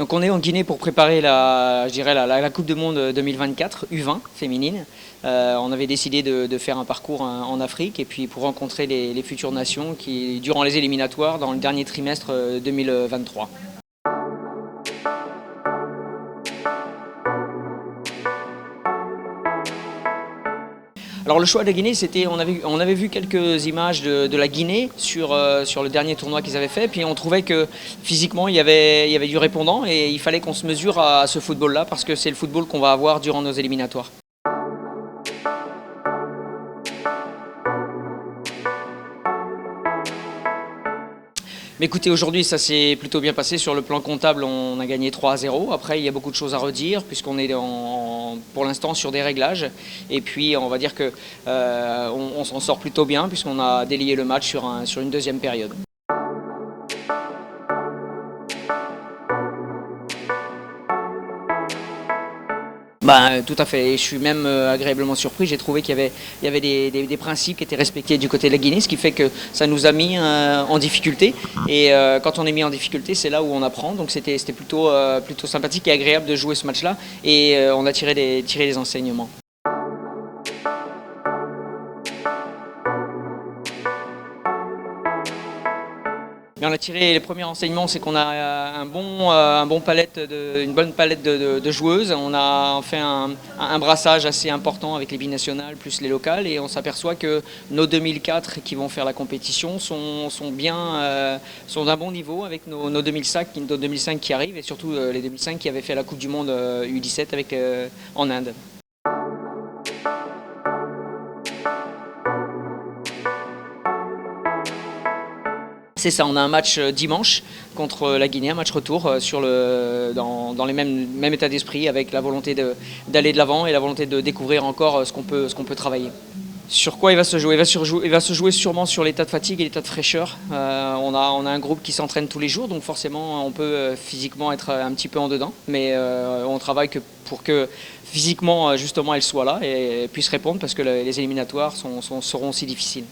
Donc on est en Guinée pour préparer la Coupe du Monde 2024 U20 féminine. On avait décidé de faire un parcours en Afrique et puis pour rencontrer les futures nations durant les éliminatoires dans le dernier trimestre 2023. Alors le choix de la Guinée, c'était, on avait vu quelques images de la Guinée sur le dernier tournoi qu'ils avaient fait, puis on trouvait que physiquement il y avait du répondant et il fallait qu'on se mesure à ce football-là parce que c'est le football qu'on va avoir durant nos éliminatoires. Mais écoutez, aujourd'hui, ça s'est plutôt bien passé. Sur le plan comptable, on a gagné 3-0. Après, il y a beaucoup de choses à redire, puisqu'on est pour l'instant sur des réglages. Et puis, on va dire qu'on on s'en sort plutôt bien, puisqu'on a délié le match sur une deuxième période. Tout à fait, et je suis même agréablement surpris. J'ai trouvé qu'il y avait des principes qui étaient respectés du côté de la Guinée, ce qui fait que ça nous a mis en difficulté. Et quand on est mis en difficulté, c'est là où on apprend. Donc c'était plutôt sympathique et agréable de jouer ce match-là. Et on a tiré des enseignements. Mais on a tiré les premiers enseignements, c'est qu'on a une bonne palette de joueuses. On a fait un brassage assez important avec les binationales plus les locales et on s'aperçoit que nos 2004 qui vont faire la compétition sont d'un bon niveau avec nos 2005 qui arrivent et surtout les 2005 qui avaient fait la Coupe du Monde U17 en Inde. C'est ça, on a un match dimanche contre la Guinée, un match retour dans les mêmes états d'esprit avec la volonté d'aller de l'avant et la volonté de découvrir encore ce qu'on peut travailler. Sur quoi il va se jouer? Il va se jouer sûrement sur l'état de fatigue et l'état de fraîcheur. On a un groupe qui s'entraîne tous les jours, donc forcément on peut physiquement être un petit peu en dedans, mais on travaille pour que physiquement justement elle soit là et puisse répondre parce que les éliminatoires seront aussi difficiles.